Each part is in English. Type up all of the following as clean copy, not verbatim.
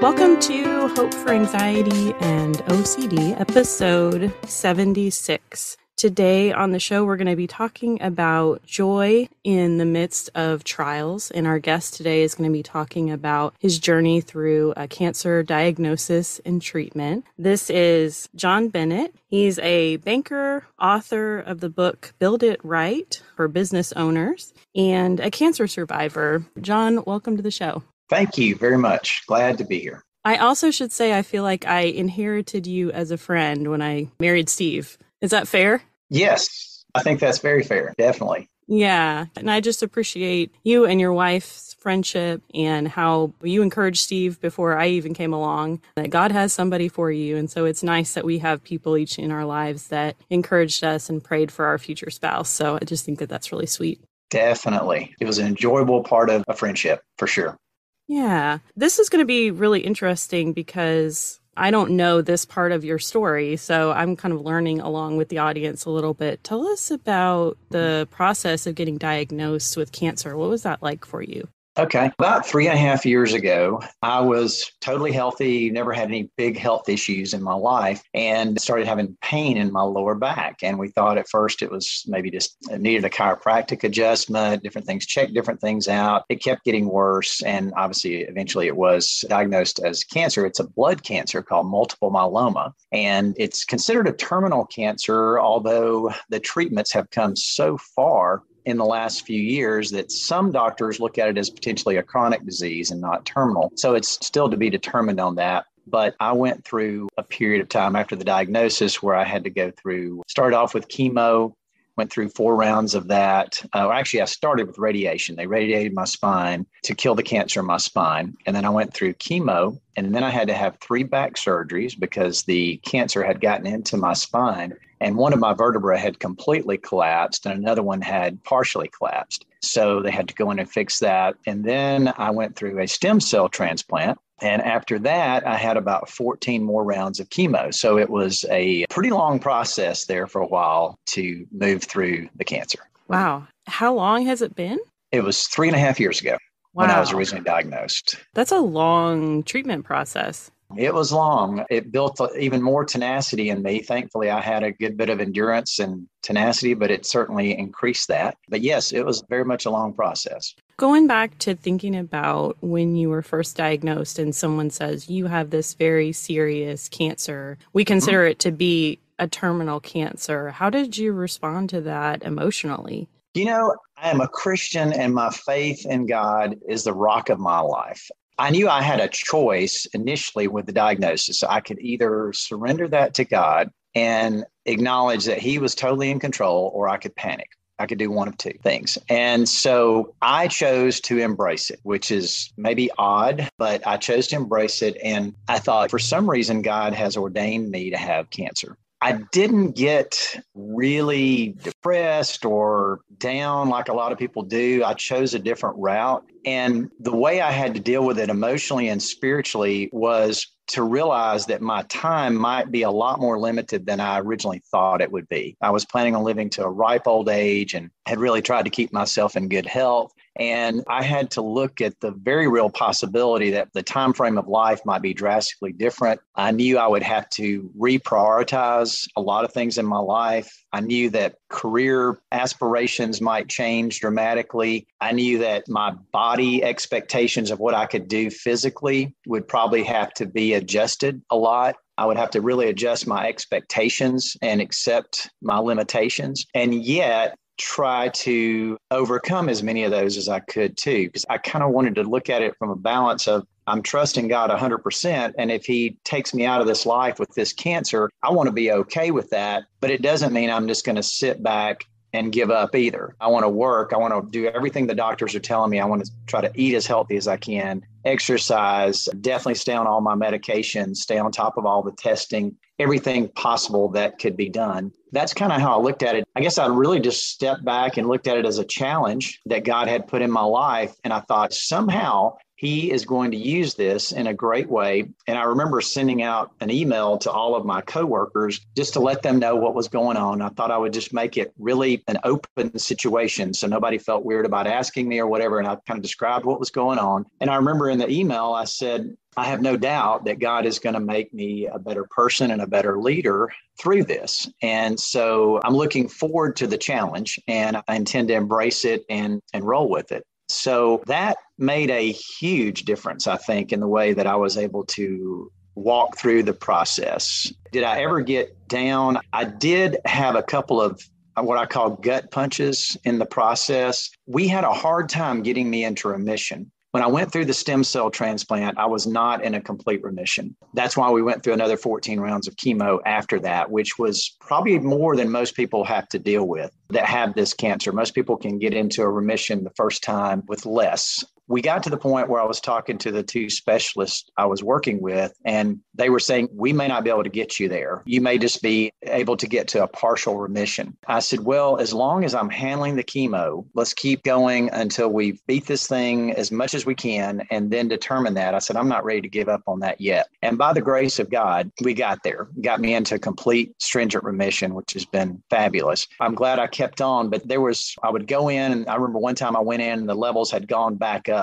Welcome to Hope for Anxiety and OCD, episode 76. Today on the show, we're going to be talking about joy in the midst of trials. And our guest today is going to be talking about his journey through a cancer diagnosis and treatment. This is John Bennet. He's a banker, author of the book Build It Right for business owners, and a cancer survivor. John, welcome to the show. Thank you very much. Glad to be here. I also should say I feel like I inherited you as a friend when I married Steve. Is that fair? Yes, I think that's very fair. Definitely. Yeah. And I just appreciate you and your wife's friendship and how you encouraged Steve before I even came along, that God has somebody for you. And so it's nice that we have people each in our lives that encouraged us and prayed for our future spouse. So I just think that that's really sweet. Definitely. It was an enjoyable part of a friendship, for sure. Yeah. This is going to be really interesting because I don't know this part of your story, so I'm kind of learning along with the audience a little bit. Tell us about the process of getting diagnosed with cancer. What was that like for you? Okay. About 3.5 years ago, I was totally healthy, never had any big health issues in my life, and started having pain in my lower back. And we thought at first it was maybe just needed a chiropractic adjustment, different things, checked different things out. It kept getting worse. And obviously, eventually it was diagnosed as cancer. It's a blood cancer called multiple myeloma. And it's considered a terminal cancer, although the treatments have come so far in the last few years that some doctors look at it as potentially a chronic disease and not terminal. So it's still to be determined on that. But I went through a period of time after the diagnosis where I had to go through, started off with chemo, went through 4 rounds of that. Actually, I started with radiation. They radiated my spine to kill the cancer in my spine. And then I went through chemo. And then I had to have 3 back surgeries because the cancer had gotten into my spine. And one of my vertebrae had completely collapsed and another one had partially collapsed. So they had to go in and fix that. And then I went through a stem cell transplant. And after that, I had about 14 more rounds of chemo. So it was a pretty long process there for a while to move through the cancer. Wow. How long has it been? It was 3.5 years ago when I was originally diagnosed. That's a long treatment process. It was long. It built even more tenacity in me. Thankfully, I had a good bit of endurance and tenacity, but it certainly increased that. But yes, it was very much a long process. Going back to thinking about when you were first diagnosed and someone says you have this very serious cancer, we consider it to be a terminal cancer. How did you respond to that emotionally? You know, I am a Christian and my faith in God is the rock of my life. I knew I had a choice initially with the diagnosis. I could either surrender that to God and acknowledge that He was totally in control, or I could panic. I could do one of 2 things. And so I chose to embrace it, which is maybe odd, but I chose to embrace it. And I thought for some reason, God has ordained me to have cancer. I didn't get really depressed or down like a lot of people do. I chose a different route. And the way I had to deal with it emotionally and spiritually was to realize that my time might be a lot more limited than I originally thought it would be. I was planning on living to a ripe old age and had really tried to keep myself in good health. And I had to look at the very real possibility that the time frame of life might be drastically different. I knew I would have to reprioritize a lot of things in my life. I knew that career aspirations might change dramatically. I knew that my body expectations of what I could do physically would probably have to be adjusted a lot. I would have to really adjust my expectations and accept my limitations. And yet, try to overcome as many of those as I could too, because I kind of wanted to look at it from a balance of I'm trusting God 100%. And if He takes me out of this life with this cancer, I want to be okay with that. But it doesn't mean I'm just going to sit back and give up either. I want to work. I want to do everything the doctors are telling me. I want to try to eat as healthy as I can, exercise, definitely stay on all my medications, stay on top of all the testing, everything possible that could be done. That's kind of how I looked at it. I guess I really just stepped back and looked at it as a challenge that God had put in my life. And I thought somehow He is going to use this in a great way. And I remember sending out an email to all of my coworkers just to let them know what was going on. I thought I would just make it really an open situation so nobody felt weird about asking me or whatever. And I kind of described what was going on. And I remember in the email, I said, I have no doubt that God is going to make me a better person and a better leader through this. And so I'm looking forward to the challenge, and I intend to embrace it and roll with it. So that made a huge difference, I think, in the way that I was able to walk through the process. Did I ever get down? I did have a couple of what I call gut punches in the process. We had a hard time getting me into remission. When I went through the stem cell transplant, I was not in a complete remission. That's why we went through another 14 rounds of chemo after that, which was probably more than most people have to deal with that have this cancer. Most people can get into a remission the first time with less. We got to the point where I was talking to the two specialists I was working with, and they were saying, we may not be able to get you there. You may just be able to get to a partial remission. I said, well, as long as I'm handling the chemo, let's keep going until we beat this thing as much as we can and then determine that. I said, I'm not ready to give up on that yet. And by the grace of God, we got there, got me into complete stringent remission, which has been fabulous. I'm glad I kept on, but I would go in, and I remember one time I went in and the levels had gone back up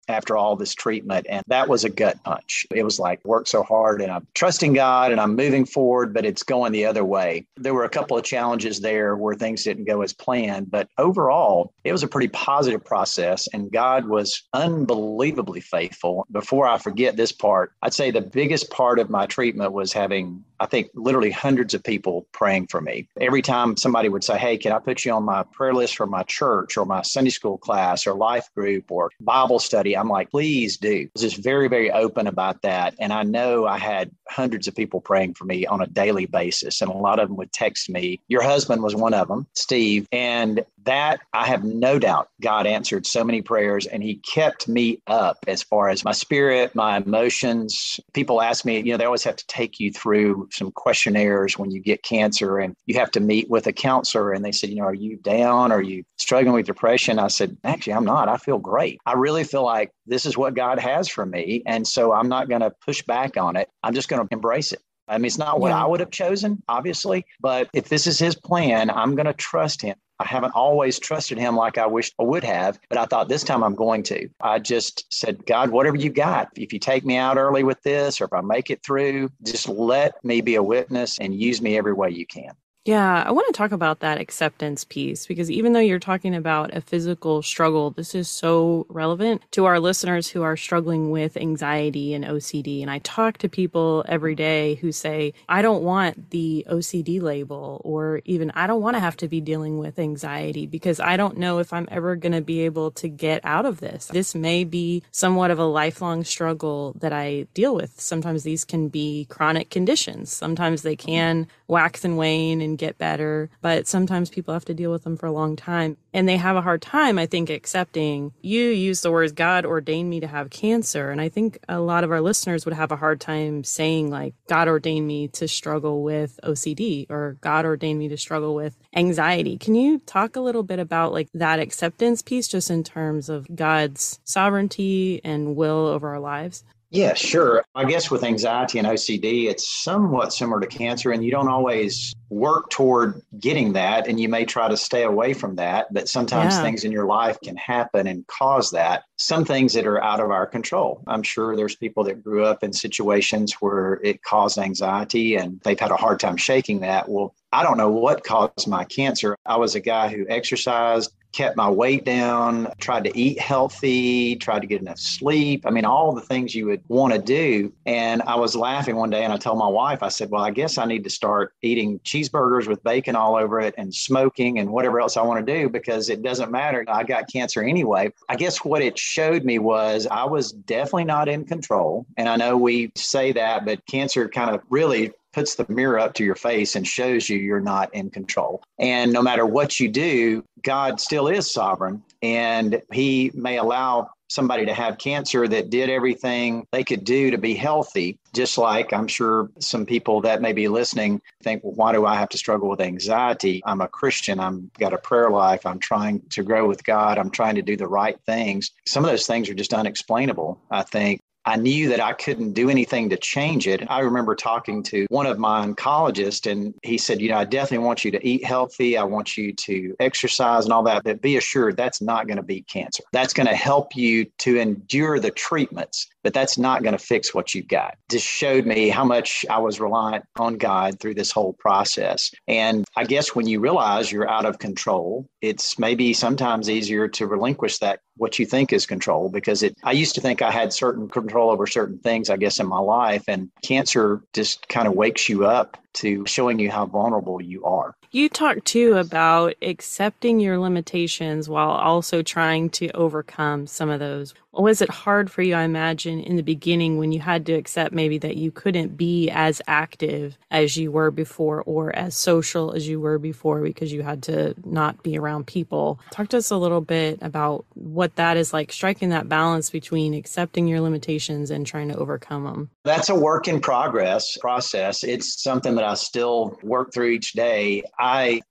after all this treatment. And that was a gut punch. It was like, work so hard and I'm trusting God and I'm moving forward, but it's going the other way. There were a couple of challenges there where things didn't go as planned, but overall, it was a pretty positive process. And God was unbelievably faithful. Before I forget this part, I'd say the biggest part of my treatment was having, I think, literally hundreds of people praying for me. Every time somebody would say, hey, can I put you on my prayer list for my church or my Sunday school class or life group or Bible study? I'm like, please do. I was just very, very open about that. And I know I had hundreds of people praying for me on a daily basis. And a lot of them would text me. Your husband was one of them, Steve. And that, I have no doubt, God answered so many prayers and he kept me up as far as my spirit, my emotions. People ask me, they always have to take you through some questionnaires when you get cancer and you have to meet with a counselor. And they said, are you down? Are you struggling with depression? I said, actually, I'm not. I feel great. I really feel like this is what God has for me. And so I'm not going to push back on it. I'm just going to embrace it. I mean, it's not what I would have chosen, obviously, but if this is his plan, I'm going to trust him. I haven't always trusted him like I wish I would have, but I thought this time I'm going to. I just said, God, whatever you got, if you take me out early with this, or if I make it through, just let me be a witness and use me every way you can. Yeah, I want to talk about that acceptance piece, because even though you're talking about a physical struggle, this is so relevant to our listeners who are struggling with anxiety and OCD. And I talk to people every day who say, I don't want the OCD label, or even I don't want to have to be dealing with anxiety because I don't know if I'm ever going to be able to get out of this. This may be somewhat of a lifelong struggle that I deal with. Sometimes these can be chronic conditions. Sometimes they can wax and wane and get better, but sometimes people have to deal with them for a long time. And they have a hard time, I think, accepting. You use the words, God ordained me to have cancer. And I think a lot of our listeners would have a hard time saying, like, God ordained me to struggle with OCD, or God ordained me to struggle with anxiety. Can you talk a little bit about like that acceptance piece, just in terms of God's sovereignty and will over our lives? Yeah, sure. I guess with anxiety and OCD, it's somewhat similar to cancer, and you don't always work toward getting that, and you may try to stay away from that, but sometimes things in your life can happen and cause that. Some things that are out of our control. I'm sure there's people that grew up in situations where it caused anxiety and they've had a hard time shaking that. Well, I don't know what caused my cancer. I was a guy who exercised, kept my weight down, tried to eat healthy, tried to get enough sleep. I mean, all the things you would want to do. And I was laughing one day and I told my wife, I said, well, I guess I need to start eating cheeseburgers with bacon all over it and smoking and whatever else I want to do, because it doesn't matter. I got cancer anyway. I guess what it showed me was I was definitely not in control. And I know we say that, but cancer kind of really puts the mirror up to your face and shows you you're not in control. And no matter what you do, God still is sovereign, and he may allow somebody to have cancer that did everything they could do to be healthy. Just like I'm sure some people that may be listening think, well, why do I have to struggle with anxiety? I'm a Christian. I've got a prayer life. I'm trying to grow with God. I'm trying to do the right things. Some of those things are just unexplainable, I think. I knew that I couldn't do anything to change it. I remember talking to one of my oncologists, and he said, I definitely want you to eat healthy. I want you to exercise and all that, but be assured that's not going to beat cancer. That's going to help you to endure the treatments, but that's not going to fix what you've got. Just showed me how much I was reliant on God through this whole process. And I guess when you realize you're out of control, it's maybe sometimes easier to relinquish that, what you think is control, because I used to think I had certain control over certain things, I guess, in my life. And cancer just kind of wakes you up to showing you how vulnerable you are. You talked too about accepting your limitations while also trying to overcome some of those. Was it hard for you, I imagine, in the beginning when you had to accept maybe that you couldn't be as active as you were before or as social as you were before because you had to not be around people? Talk to us a little bit about what that is like, striking that balance between accepting your limitations and trying to overcome them. That's a work in progress process. It's something that I still work through each day.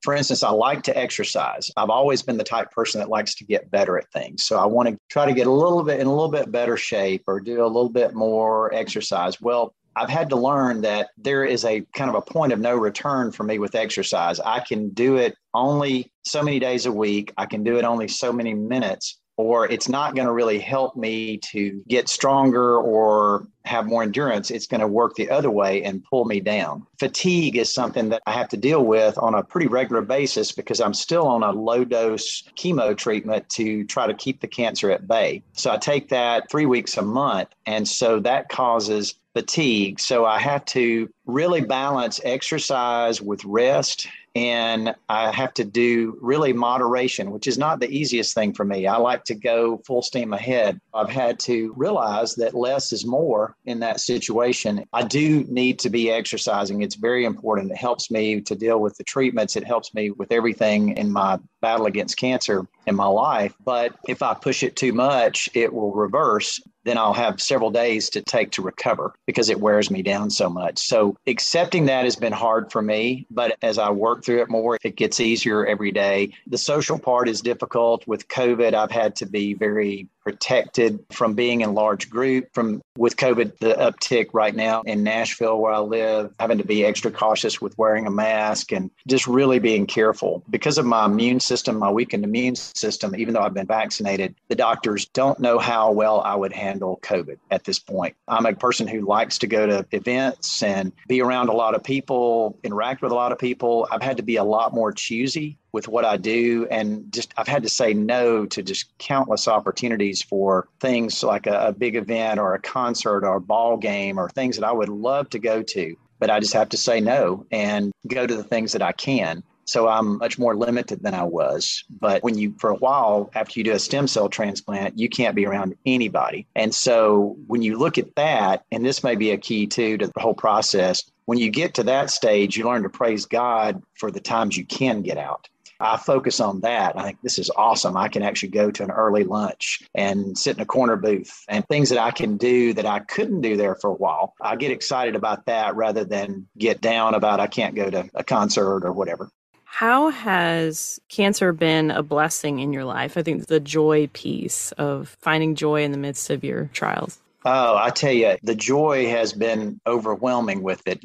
For instance, I like to exercise. I've always been the type of person that likes to get better at things. So I want to try to get a little bit better shape or do a little bit more exercise. Well, I've had to learn that there is a kind of a point of no return for me with exercise. I can do it only so many days a week. I can do it only so many minutes, or it's not going to really help me to get stronger or have more endurance. It's going to work the other way and pull me down. Fatigue is something that I have to deal with on a pretty regular basis because I'm still on a low dose chemo treatment to try to keep the cancer at bay. So I take that 3 weeks a month. And so that causes fatigue. So I have to really balance exercise with rest. And I have to do really moderation, which is not the easiest thing for me. I like to go full steam ahead. I've had to realize that less is more in that situation. I do need to be exercising. It's very important. It helps me to deal with the treatments. It helps me with everything in my battle against cancer in my life. But if I push it too much, it will reverse. Then I'll have several days to take to recover because it wears me down so much. So accepting that has been hard for me. But as I work through it more, it gets easier every day. The social part is difficult. With COVID, I've had to be very protected from being in large group. With COVID, the uptick right now in Nashville where I live, having to be extra cautious with wearing a mask and just really being careful. Because of my immune system, my weakened immune system, even though I've been vaccinated, the doctors don't know how well I would handle COVID at this point. I'm a person who likes to go to events and be around a lot of people, interact with a lot of people. I've had to be a lot more choosy with what I do. And I've had to say no to just countless opportunities for things like a big event or a concert or a ball game or things that I would love to go to. But I just have to say no and go to the things that I can. So I'm much more limited than I was. But for a while, after you do a stem cell transplant, you can't be around anybody. And so when you look at that, and this may be a key too to the whole process, when you get to that stage, you learn to praise God for the times you can get out. I focus on that. I think this is awesome. I can actually go to an early lunch and sit in a corner booth and things that I can do that I couldn't do there for a while. I get excited about that rather than get down about I can't go to a concert or whatever. How has cancer been a blessing in your life? I think the joy piece of finding joy in the midst of your trials. Oh, I tell you, the joy has been overwhelming with it.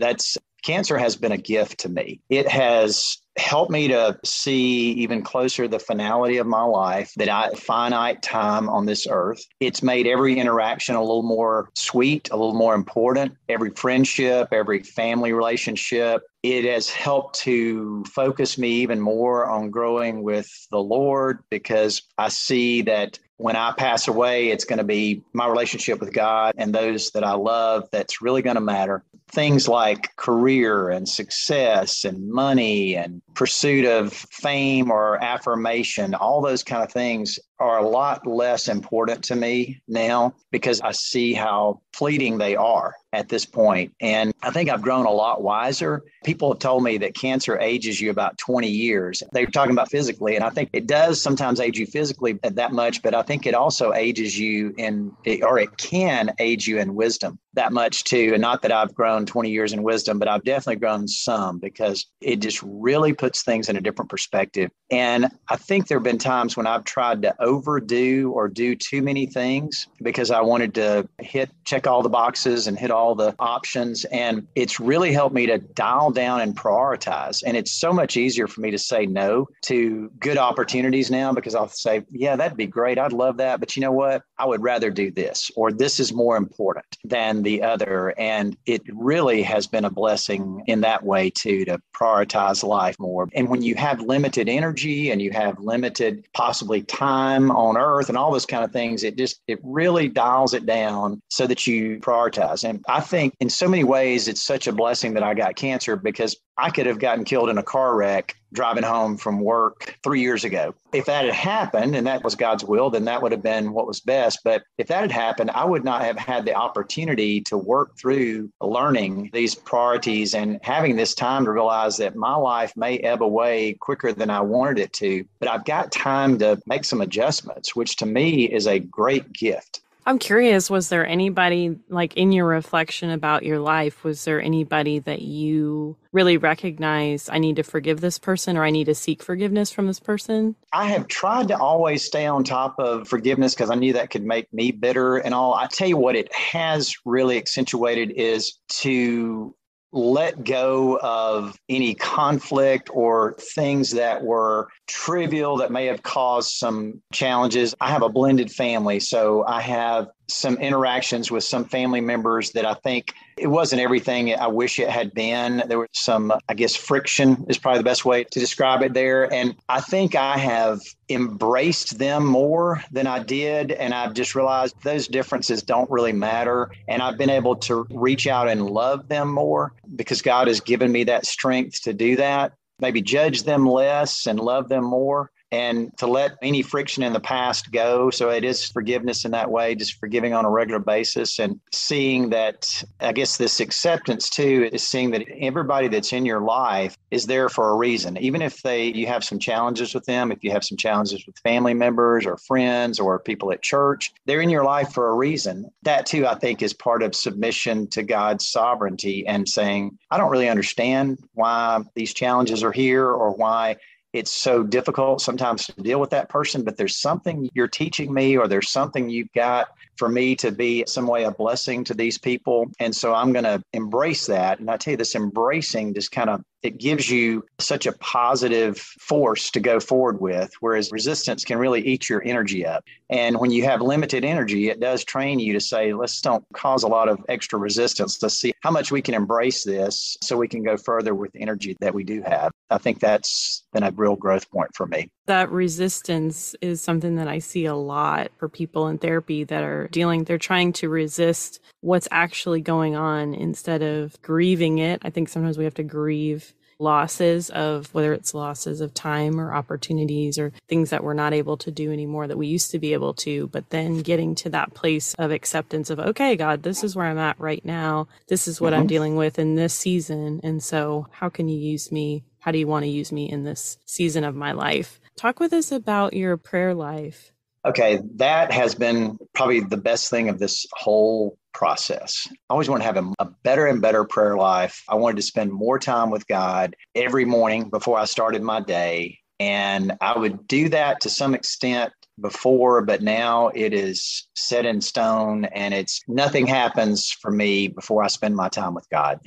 Cancer has been a gift to me. It has helped me to see even closer the finality of my life, that I finite time on this earth. It's made every interaction a little more sweet, a little more important. Every friendship, every family relationship. It has helped to focus me even more on growing with the Lord, because I see that when I pass away, it's going to be my relationship with God and those that I love that's really going to matter. Things like career and success and money and pursuit of fame or affirmation, all those kind of things are a lot less important to me now because I see how fleeting they are at this point. And I think I've grown a lot wiser. People have told me that cancer ages you about 20 years. They're talking about physically, and I think it does sometimes age you physically that much, but I think it also ages you it can age you in wisdom that much too. And not that I've grown 20 years in wisdom, but I've definitely grown some because it just really puts things in a different perspective. And I think there have been times when I've tried to overdo or do too many things because I wanted to check all the boxes and hit all the options. And it's really helped me to dial down and prioritize. And it's so much easier for me to say no to good opportunities now because I'll say, yeah, that'd be great. I'd love that. But you know what? I would rather do this, or this is more important than the other. And it really has been a blessing in that way too, to prioritize life more. And when you have limited energy and you have limited possibly time on earth and all those kind of things, it really dials it down so that you prioritize. And I think in so many ways, it's such a blessing that I got cancer because I could have gotten killed in a car wreck driving home from work 3 years ago. If that had happened and that was God's will, then that would have been what was best. But if that had happened, I would not have had the opportunity to work through learning these priorities and having this time to realize that my life may ebb away quicker than I wanted it to. But I've got time to make some adjustments, which to me is a great gift. I'm curious, was there anybody, like in your reflection about your life, was there anybody that you really recognized, I need to forgive this person or I need to seek forgiveness from this person? I have tried to always stay on top of forgiveness because I knew that could make me bitter and all. I tell you what it has really accentuated is to let go of any conflict or things that were trivial that may have caused some challenges. I have a blended family, so I have some interactions with some family members that I think it wasn't everything I wish it had been. There was some, I guess, friction is probably the best way to describe it there. And I think I have embraced them more than I did. And I've just realized those differences don't really matter. And I've been able to reach out and love them more because God has given me that strength to do that. Maybe judge them less and love them more, and to let any friction in the past go. So it is forgiveness in that way, just forgiving on a regular basis and seeing that, I guess this acceptance too, is seeing that everybody that's in your life is there for a reason. Even if you have some challenges with them, if you have some challenges with family members or friends or people at church, they're in your life for a reason. That too, I think, is part of submission to God's sovereignty and saying, I don't really understand why these challenges are here or why it's so difficult sometimes to deal with that person, but there's something you're teaching me, or there's something you've got for me to be some way a blessing to these people. And so I'm going to embrace that. And I tell you, this embracing just it gives you such a positive force to go forward with, whereas resistance can really eat your energy up. And when you have limited energy, it does train you to say, let's don't cause a lot of extra resistance. Let's see how much we can embrace this so we can go further with the energy that we do have. I think that's been a real growth point for me. That resistance is something that I see a lot for people in therapy that are they're trying to resist what's actually going on instead of grieving it. I think sometimes we have to grieve losses of, whether it's losses of time or opportunities or things that we're not able to do anymore that we used to be able to, but then getting to that place of acceptance of, okay, God, this is where I'm at right now. This is what I'm dealing with in this season. And so how can you use me? How do you want to use me in this season of my life? Talk with us about your prayer life. Okay, that has been probably the best thing of this whole process. I always want to have a better and better prayer life. I wanted to spend more time with God every morning before I started my day. And I would do that to some extent before, but now it is set in stone, and nothing happens for me before I spend my time with God.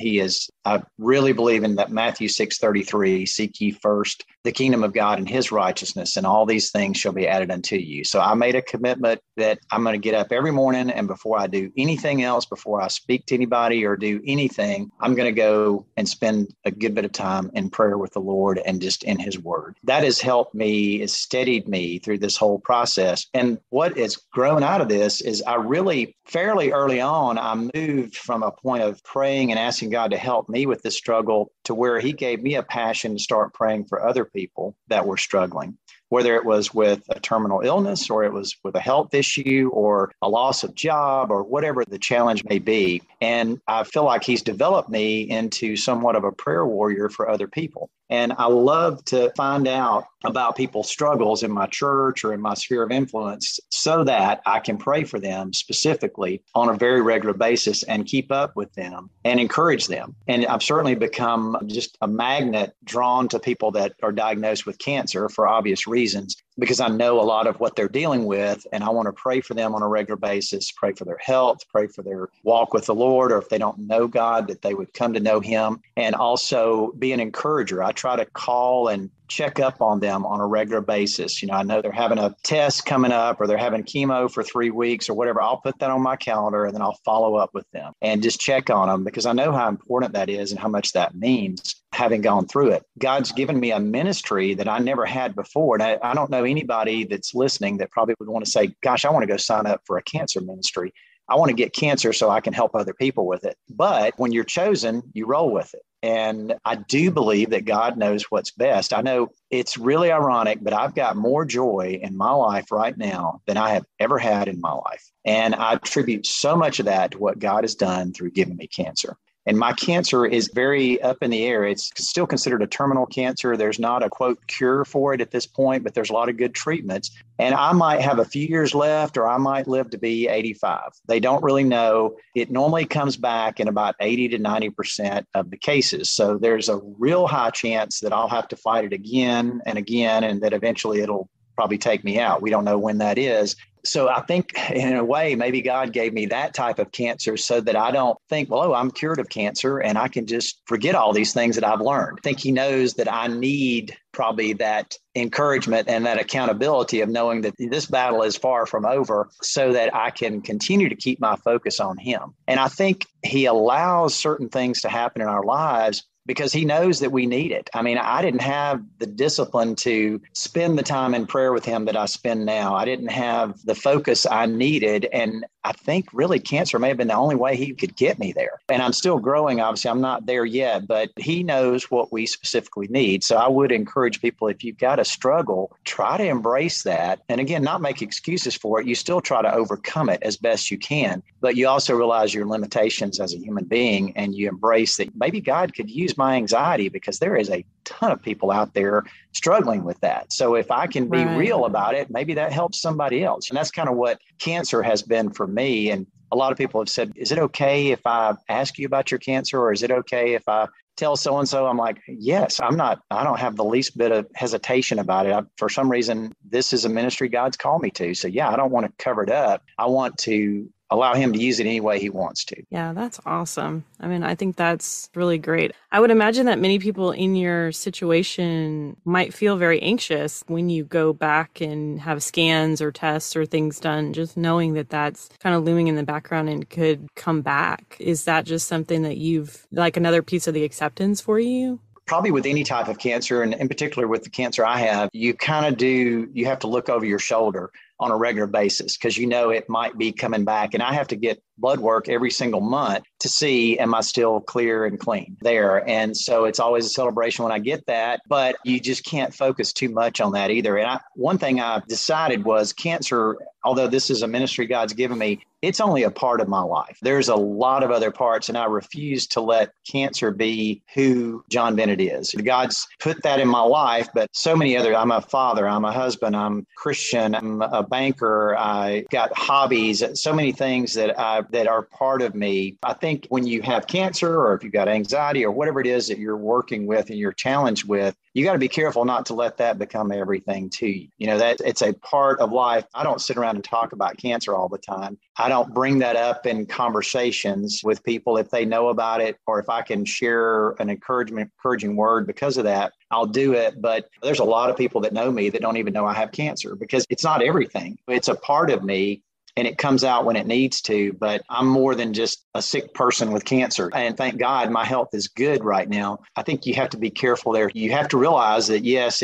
I really believe in that Matthew 6:33, seek ye first the kingdom of God and his righteousness, and all these things shall be added unto you. So I made a commitment that I'm going to get up every morning, and before I do anything else, before I speak to anybody or do anything, I'm going to go and spend a good bit of time in prayer with the Lord and just in his word. That has helped me, has steadied me through this whole process. And what has grown out of this is I really, fairly early on, I moved from a point of praying and asking God to help me with this struggle to where he gave me a passion to start praying for other people that were struggling, whether it was with a terminal illness or it was with a health issue or a loss of job or whatever the challenge may be. And I feel like he's developed me into somewhat of a prayer warrior for other people. And I love to find out about people's struggles in my church or in my sphere of influence so that I can pray for them specifically on a very regular basis and keep up with them and encourage them. And I've certainly become just a magnet drawn to people that are diagnosed with cancer for obvious reasons, because I know a lot of what they're dealing with, and I want to pray for them on a regular basis, pray for their health, pray for their walk with the Lord, or if they don't know God, that they would come to know him, and also be an encourager. I try to call and check up on them on a regular basis. I know they're having a test coming up or they're having chemo for 3 weeks or whatever. I'll put that on my calendar and then I'll follow up with them and just check on them, because I know how important that is and how much that means, having gone through it. God's given me a ministry that I never had before. And I don't know anybody that's listening that probably would want to say, gosh, I want to go sign up for a cancer ministry. I want to get cancer so I can help other people with it. But when you're chosen, you roll with it. And I do believe that God knows what's best. I know it's really ironic, but I've got more joy in my life right now than I have ever had in my life. And I attribute so much of that to what God has done through giving me cancer. And my cancer is very up in the air. It's still considered a terminal cancer. There's not a, quote, cure for it at this point, but there's a lot of good treatments. And I might have a few years left, or I might live to be 85. They don't really know. It normally comes back in about 80 to 90% of the cases. So there's a real high chance that I'll have to fight it again, and that eventually it'll probably take me out. We don't know when that is. So I think in a way, maybe God gave me that type of cancer so that I don't think, well, I'm cured of cancer and I can just forget all these things that I've learned. I think he knows that I need probably that encouragement and that accountability of knowing that this battle is far from over, so that I can continue to keep my focus on him. And I think he allows certain things to happen in our lives because he knows that we need it. I mean, I didn't have the discipline to spend the time in prayer with him that I spend now. I didn't have the focus I needed. And I think really cancer may have been the only way he could get me there. And I'm still growing. Obviously, I'm not there yet, but he knows what we specifically need. So I would encourage people, if you've got a struggle, try to embrace that. And again, not make excuses for it. You still try to overcome it as best you can, but you also realize your limitations as a human being, and you embrace that maybe God could use my anxiety, because there is a ton of people out there struggling with that. So if I can be real about it, maybe that helps somebody else. And that's kind of what cancer has been for me. And a lot of people have said, is it okay if I ask you about your cancer, or is it okay if I tell so-and-so? I'm like, yes, I don't have the least bit of hesitation about it. For some reason, this is a ministry God's called me to. So yeah, I don't want to cover it up. I want to allow him to use it any way he wants to. Yeah, that's awesome. I mean, I think that's really great. I would imagine that many people in your situation might feel very anxious when you go back and have scans or tests or things done, just knowing that that's kind of looming in the background and could come back. Is that just something that you've, like, another piece of the acceptance for you? Probably with any type of cancer, and in particular with the cancer I have, you have to look over your shoulder on a regular basis, because it might be coming back. And I have to get blood work every single month to see, am I still clear and clean there? And so it's always a celebration when I get that, but you just can't focus too much on that either. And one thing I decided was cancer, although this is a ministry God's given me, it's only a part of my life. There's a lot of other parts, and I refuse to let cancer be who John Bennet is. God's put that in my life, but so many other, I'm a father, I'm a husband, I'm Christian, I'm a banker, I got hobbies, so many things that I that are part of me. I think when you have cancer or if you've got anxiety or whatever it is that you're working with and you're challenged with, you got to be careful not to let that become everything to you. You know, that it's a part of life. I don't sit around and talk about cancer all the time. I don't bring that up in conversations with people if they know about it, or if I can share an encouraging word because of that, I'll do it. But there's a lot of people that know me that don't even know I have cancer because it's not everything. It's a part of me. And it comes out when it needs to, but I'm more than just a sick person with cancer. And thank God my health is good right now. I think you have to be careful there. You have to realize that, yes,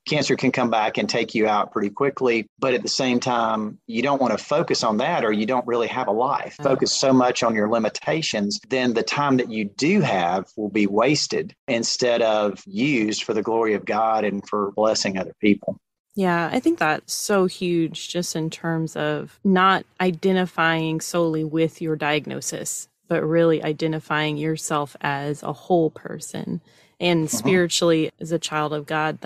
cancer can come back and take you out pretty quickly. But at the same time, you don't want to focus on that or you don't really have a life. Focus so much on your limitations, then the time that you do have will be wasted instead of used for the glory of God and for blessing other people. Yeah, I think that's so huge just in terms of not identifying solely with your diagnosis, but really identifying yourself as a whole person. And spiritually, as a child of God,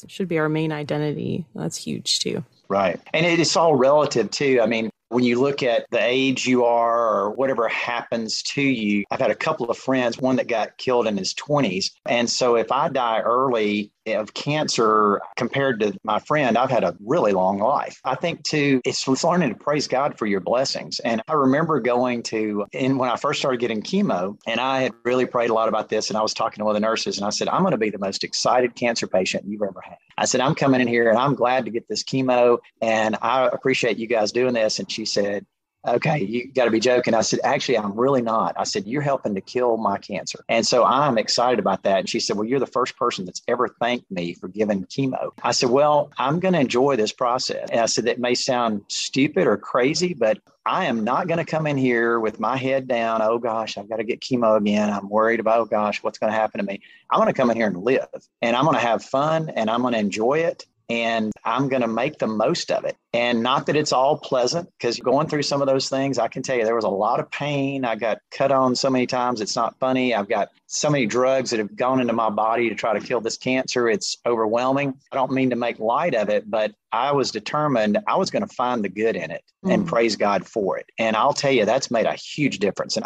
should be our main identity. That's huge too. Right. And it's all relative too. I mean, when you look at the age you are or whatever happens to you, I've had a couple of friends, one that got killed in his 20s. And so if I die early of cancer compared to my friend, I've had a really long life. I think too, it's learning to praise God for your blessings. And I remember when I first started getting chemo, and I had really prayed a lot about this, and I was talking to one of the nurses, and I said, I'm going to be the most excited cancer patient you've ever had. I said, I'm coming in here and I'm glad to get this chemo, and I appreciate you guys doing this. And she said, okay, you got to be joking. I said, actually, I'm really not. I said, you're helping to kill my cancer. And so I'm excited about that. And she said, well, you're the first person that's ever thanked me for giving chemo. I said, well, I'm going to enjoy this process. And I said, that may sound stupid or crazy, but I am not going to come in here with my head down. Oh, gosh, I've got to get chemo again. I'm worried about, oh, gosh, what's going to happen to me? I'm going to come in here and live, and I'm going to have fun, and I'm going to enjoy it. And I'm going to make the most of it. And not that it's all pleasant, because going through some of those things, I can tell you there was a lot of pain. I got cut on so many times. It's not funny. I've got so many drugs that have gone into my body to try to kill this cancer. It's overwhelming. I don't mean to make light of it, but I was determined I was going to find the good in it and praise God for it. And I'll tell you, that's made a huge difference. And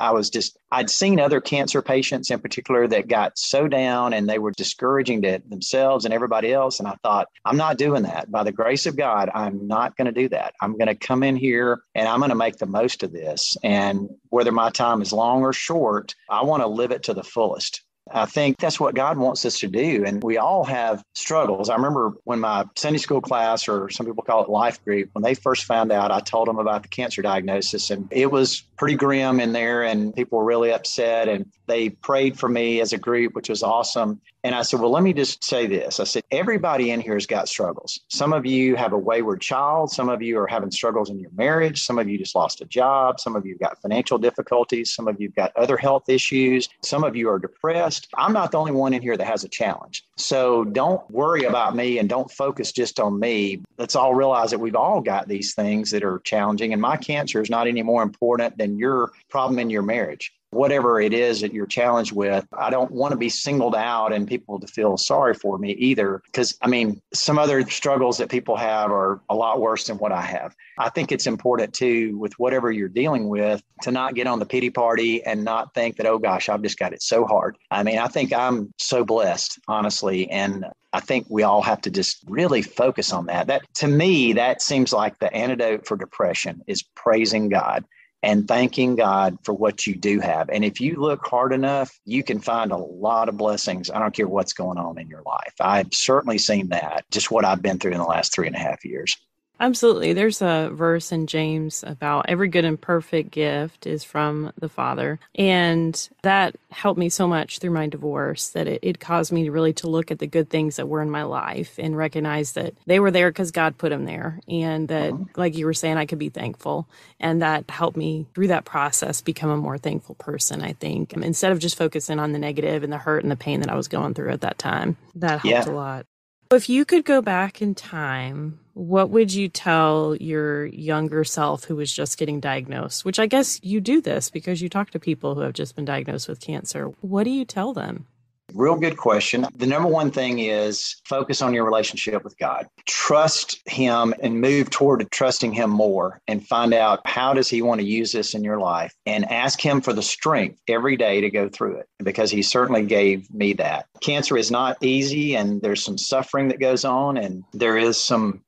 I'd seen other cancer patients in particular that got so down and they were discouraging to themselves and everybody else. And I thought, I'm not doing that. By the grace of God, I'm not going to do that. I'm going to come in here and I'm going to make the most of this. And whether my time is long or short, I want to live it to the fullest. I think that's what God wants us to do. And we all have struggles. I remember when my Sunday school class, or some people call it life group, when they first found out, I told them about the cancer diagnosis, and it was pretty grim in there and people were really upset, and they prayed for me as a group, which was awesome. And I said, well, let me just say this. I said, everybody in here has got struggles. Some of you have a wayward child. Some of you are having struggles in your marriage. Some of you just lost a job. Some of you have got financial difficulties. Some of you have got other health issues. Some of you are depressed. I'm not the only one in here that has a challenge. So don't worry about me and don't focus just on me. Let's all realize that we've all got these things that are challenging. And my cancer is not any more important than your problem in your marriage. Whatever it is that you're challenged with, I don't want to be singled out and people to feel sorry for me either. Because, I mean, some other struggles that people have are a lot worse than what I have. I think it's important, too, with whatever you're dealing with, to not get on the pity party and not think that, oh, gosh, I've just got it so hard. I mean, I think I'm so blessed, honestly. And I think we all have to just really focus on that. That, to me, that seems like the antidote for depression is praising God and thanking God for what you do have. And if you look hard enough, you can find a lot of blessings. I don't care what's going on in your life. I've certainly seen that, just what I've been through in the last 3.5 years. Absolutely. There's a verse in James about every good and perfect gift is from the Father. And that helped me so much through my divorce that it caused me to really to look at the good things that were in my life and recognize that they were there because God put them there. And that, like you were saying, I could be thankful. And that helped me through that process become a more thankful person, I think, instead of just focusing on the negative and the hurt and the pain that I was going through at that time. That helped a lot. If you could go back in time, what would you tell your younger self who was just getting diagnosed? Which I guess you do this because you talk to people who have just been diagnosed with cancer. What do you tell them? Real good question. The number one thing is focus on your relationship with God. Trust him and move toward trusting him more and find out how does he want to use this in your life, and ask him for the strength every day to go through it, because he certainly gave me that. Cancer is not easy, and there's some suffering that goes on, and there is some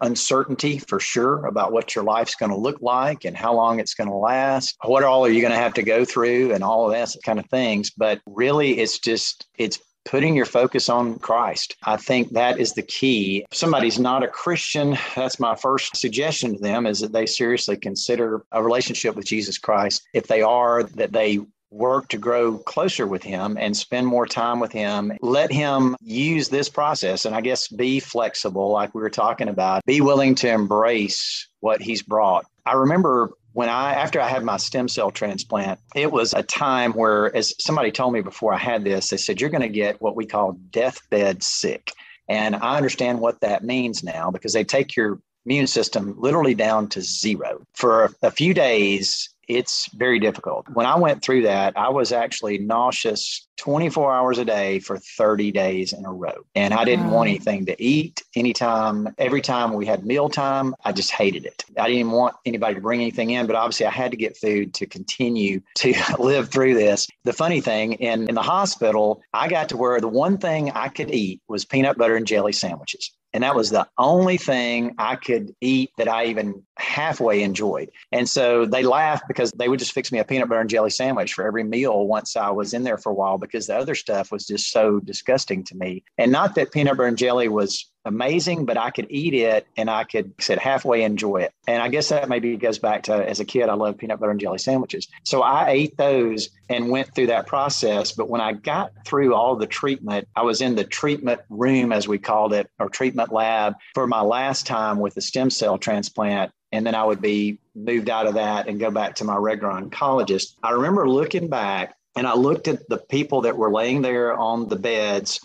uncertainty for sure about what your life's going to look like and how long it's going to last. What all are you going to have to go through and all of that kind of things. But really, it's putting your focus on Christ. I think that is the key. If somebody's not a Christian, that's my first suggestion to them, is that they seriously consider a relationship with Jesus Christ. If they are, that they work to grow closer with him and spend more time with him. Let him use this process. And I guess be flexible, like we were talking about. Be willing to embrace what he's brought. I remember after I had my stem cell transplant, it was a time where, as somebody told me before I had this, they said, you're going to get what we call deathbed sick. And I understand what that means now, because they take your immune system literally down to zero. For a few days, it's very difficult. When I went through that, I was actually nauseous 24 hours a day for 30 days in a row. And I didn't want anything to eat anytime. Every time we had mealtime, I just hated it. I didn't even want anybody to bring anything in, but obviously I had to get food to continue to live through this. The funny thing, in the hospital, I got to where the one thing I could eat was peanut butter and jelly sandwiches. And that was the only thing I could eat that I even halfway enjoyed. And so they laughed, because they would just fix me a peanut butter and jelly sandwich for every meal once I was in there for a while, because the other stuff was just so disgusting to me. And not that peanut butter and jelly was amazing, but I could eat it and I could halfway enjoy it. And I guess that maybe goes back to, as a kid, I loved peanut butter and jelly sandwiches. So I ate those and went through that process. But when I got through all the treatment, I was in the treatment room, as we called it, or treatment lab, for my last time with the stem cell transplant. And then I would be moved out of that and go back to my regular oncologist. I remember looking back, and I looked at the people that were laying there on the beds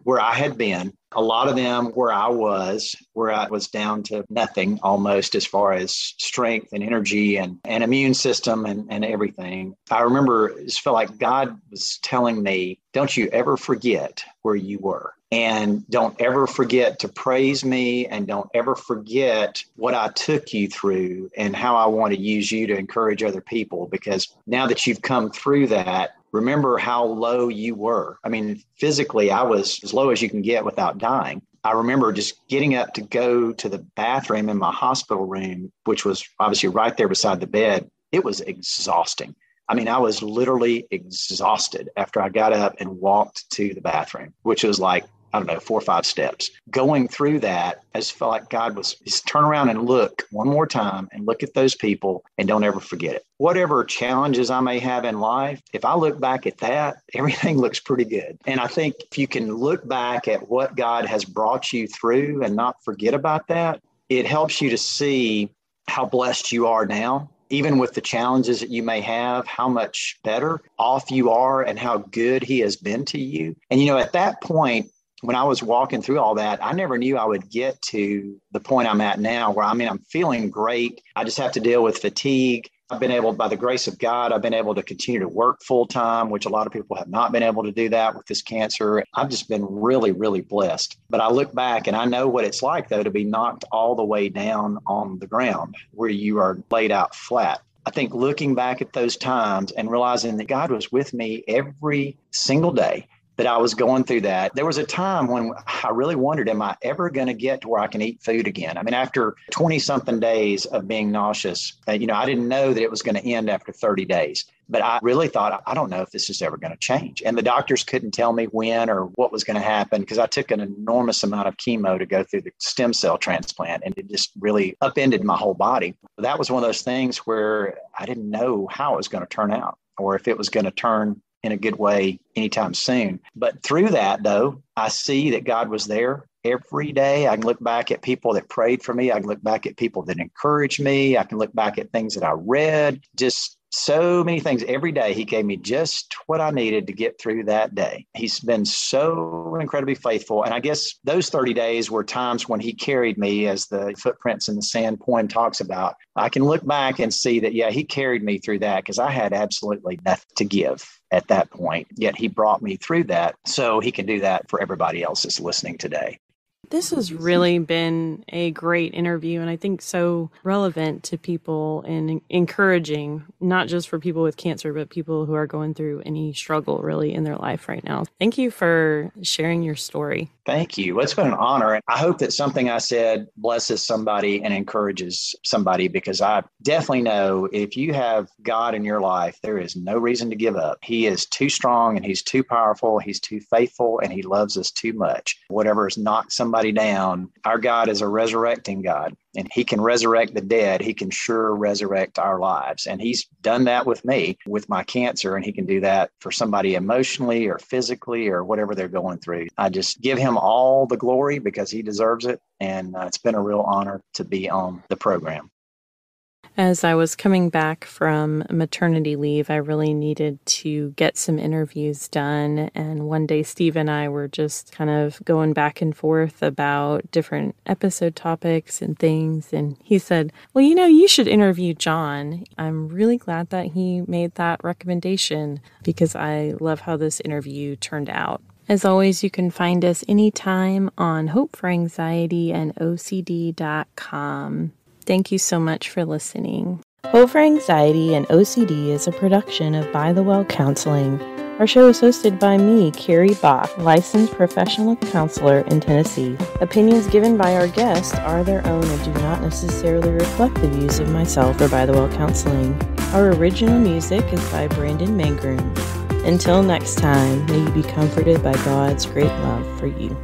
where I had been. A lot of them where I was down to nothing almost, as far as strength and energy and immune system and everything. I remember it just felt like God was telling me, don't you ever forget where you were. And don't ever forget to praise me, and don't ever forget what I took you through and how I want to use you to encourage other people. Because now that you've come through that, remember how low you were. I mean, physically, I was as low as you can get without dying. I remember just getting up to go to the bathroom in my hospital room, which was obviously right there beside the bed. It was exhausting. I mean, I was literally exhausted after I got up and walked to the bathroom, which was like, I don't know, 4 or 5 steps. Going through that, I just felt like God was just turn around and look one more time and look at those people, and don't ever forget it. Whatever challenges I may have in life, if I look back at that, everything looks pretty good. And I think if you can look back at what God has brought you through and not forget about that, it helps you to see how blessed you are now. Even with the challenges that you may have, how much better off you are and how good he has been to you. And, at that point, when I was walking through all that, I never knew I would get to the point I'm at now, where I'm feeling great. I just have to deal with fatigue. I've been able, by the grace of God, I've been able to continue to work full time, which a lot of people have not been able to do that with this cancer. I've just been really, really blessed. But I look back and I know what it's like, though, to be knocked all the way down on the ground where you are laid out flat. I think looking back at those times and realizing that God was with me every single day that I was going through that. There was a time when I really wondered, am I ever going to get to where I can eat food again? I mean, after 20 something days of being nauseous, I didn't know that it was going to end after 30 days. But I really thought, I don't know if this is ever going to change. And the doctors couldn't tell me when or what was going to happen, because I took an enormous amount of chemo to go through the stem cell transplant, and it just really upended my whole body. That was one of those things where I didn't know how it was going to turn out, or if it was going to turn in a good way anytime soon. But through that, though, I see that God was there every day. I can look back at people that prayed for me. I can look back at people that encouraged me. I can look back at things that I read. Just so many things every day. He gave me just what I needed to get through that day. He's been so incredibly faithful. And I guess those 30 days were times when he carried me, as the Footprints in the Sand poem talks about. I can look back and see that, yeah, he carried me through that because I had absolutely nothing to give at that point. Yet he brought me through that. So he can do that for everybody else that's listening today. This has really been a great interview, and I think so relevant to people and encouraging, not just for people with cancer, but people who are going through any struggle really in their life right now. Thank you for sharing your story. Thank you. Well, it's been an honor. I hope that something I said blesses somebody and encourages somebody, because I definitely know if you have God in your life, there is no reason to give up. He is too strong and he's too powerful. He's too faithful and he loves us too much. Whatever has knocked somebody down, our God is a resurrecting God, and he can resurrect the dead. He can sure resurrect our lives. And he's done that with me, with my cancer, and he can do that for somebody emotionally or physically or whatever they're going through. I just give him all the glory because he deserves it. And it's been a real honor to be on the program. As I was coming back from maternity leave, I really needed to get some interviews done. And one day, Steve and I were just kind of going back and forth about different episode topics and things. And he said, well, you should interview John. I'm really glad that he made that recommendation because I love how this interview turned out. As always, you can find us anytime on hopeforanxietyandocd.com. Thank you so much for listening. Hope for Anxiety and OCD is a production of By the Well Counseling. Our show is hosted by me, Carrie Bach, licensed professional counselor in Tennessee. Opinions given by our guests are their own and do not necessarily reflect the views of myself or By the Well Counseling. Our original music is by Brandon Mangrum. Until next time, may you be comforted by God's great love for you.